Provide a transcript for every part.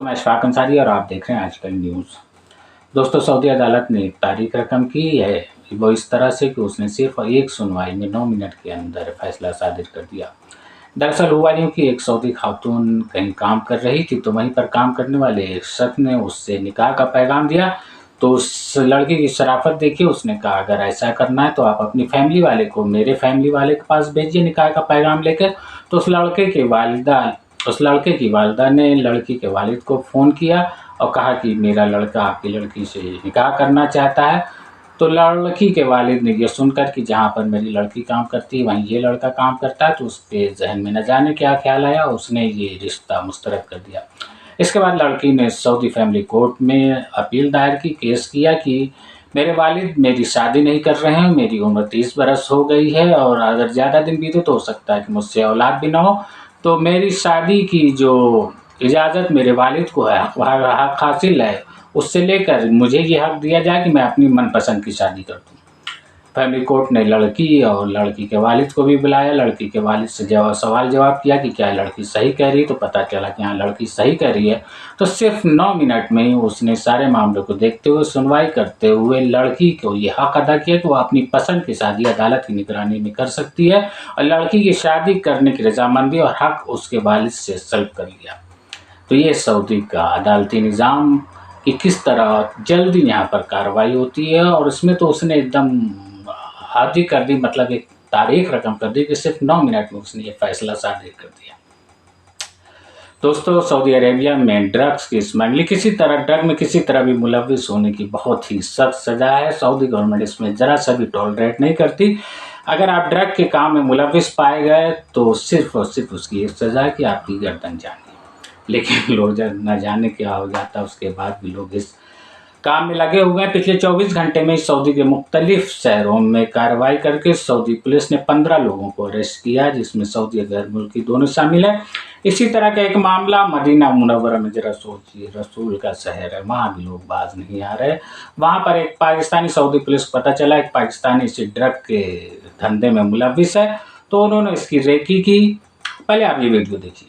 मैं अशफाक अंसारी और आप देख रहे हैं आजकल न्यूज़। दोस्तों, सऊदी अदालत ने एक तारीख रकम की है, वो इस तरह से कि उसने सिर्फ एक सुनवाई में 9 मिनट के अंदर फैसला सादिर कर दिया। दरअसल हुआ यूँ कि एक सऊदी खातून कहीं काम कर रही थी, तो वहीं पर काम करने वाले एक शख्स ने उससे निकाह का पैगाम दिया। तो उस लड़की की शराफत देखिए, उसने कहा अगर ऐसा करना है तो आप अपनी फैमिली वाले को मेरे फैमिली वाले के पास भेजिए निकाह का पैगाम लेकर। तो उस लड़के की वालिदा ने लड़की के वालिद को फ़ोन किया और कहा कि मेरा लड़का आपकी लड़की से निकाह करना चाहता है। तो लड़की के वालिद ने ये सुनकर कि जहाँ पर मेरी लड़की काम करती है वहीं ये लड़का काम करता है, तो उसके ज़हन में न जाने क्या ख़्याल आया, उसने ये रिश्ता मुस्तरद कर दिया। इसके बाद लड़की ने सऊदी फैमिली कोर्ट में अपील दायर की, केस किया कि मेरे वालिद मेरी शादी नहीं कर रहे हैं, मेरी उम्र 30 बरस हो गई है और अगर ज़्यादा दिन बीते तो हो सकता है कि मुझसे औलाद भी ना हो। तो मेरी शादी की जो इजाज़त मेरे वालिद को है, हक़ हासिल है, उससे लेकर मुझे ये हक़ दिया जाए कि मैं अपनी मनपसंद की शादी कर दूँ। फैमिली कोर्ट ने लड़की और लड़की के वालिद को भी बुलाया। लड़की के वालिद से सवाल जवाब किया कि क्या लड़की सही कह रही है, तो पता चला कि हाँ, लड़की सही कह रही है। तो सिर्फ 9 मिनट में ही उसने सारे मामले को देखते हुए, सुनवाई करते हुए लड़की को ये हक़ अदा किया कि वो अपनी पसंद की शादी अदालत की निगरानी में कर सकती है और लड़की की शादी करने की रज़ामंदी और हक़ उसके वालिद से सल्ब कर लिया। तो ये सऊदी का अदालती निज़ाम कि किस तरह जल्दी यहाँ पर कार्रवाई होती है, और उसमें तो उसने एकदम हद ही कर दी, मतलब एक तारीख रकम कर दी कि सिर्फ 9 मिनट में उसने ये फैसला सादिर कर दिया। दोस्तों, सऊदी अरेबिया में ड्रग्स की स्मगलिंग ड्रग में किसी तरह भी मुलव्विस होने की बहुत ही सख्त सज़ा है। सऊदी गवर्नमेंट इसमें ज़रा सा भी टॉलरेट नहीं करती। अगर आप ड्रग के काम में मुलव्विस पाए गए तो सिर्फ और सिर्फ उसकी एक सज़ा है कि आपकी गर्दन जानी। लेकिन लोग न जाने क्या हो जाता है, उसके बाद भी लोग इस काम में लगे हुए हैं। पिछले 24 घंटे में सऊदी के मुख्तलिफ शहरों में कार्रवाई करके सऊदी पुलिस ने 15 लोगों को अरेस्ट किया, जिसमें सऊदी और गैर मुल्की दोनों शामिल है। इसी तरह का एक मामला मदीना मुनव्वरा में, जरा सोचिए, रसूल का शहर है, वहाँ भी लोग बाज नहीं आ रहे। वहाँ पर एक पाकिस्तानी सऊदी पुलिस को पता चला एक पाकिस्तानी इसी ड्रग के धंधे में मुलव्विस है, तो उन्होंने इसकी रेकी की। पहले आप ये वीडियो देखिए।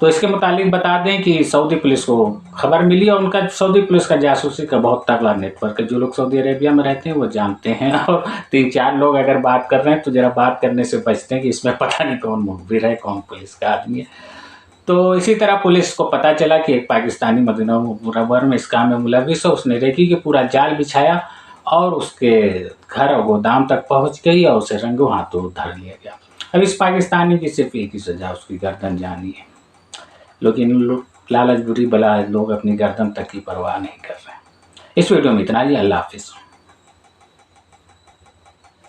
तो इसके मुतालिक बता दें कि सऊदी पुलिस को खबर मिली और उनका सऊदी पुलिस का जासूसी का बहुत तगड़ा नेटवर्क है। जो लोग सऊदी अरेबिया में रहते हैं वो जानते हैं, और 3-4 लोग अगर बात कर रहे हैं तो ज़रा बात करने से बचते हैं कि इसमें पता नहीं कौन मुखबिर है, कौन पुलिस का आदमी है। तो इसी तरह पुलिस को पता चला कि एक पाकिस्तानी मदीना मुनव्वरा में इस काम में मुलव्विस है। उसने रेकी के पूरा जाल बिछाया और उसके घर और गोदाम तक पहुँच गई और उसे रंगों हाथों धर लिया गया। अब इस पाकिस्तानी की सिर्फ एक ही सज़ा, उसकी गर्दन जानी है। लेकिन लालच बुरी बला, लोग अपनी गर्दन तक की परवाह नहीं कर रहे हैं। इस वीडियो में इतना ही। अल्लाह हाफ़िज़।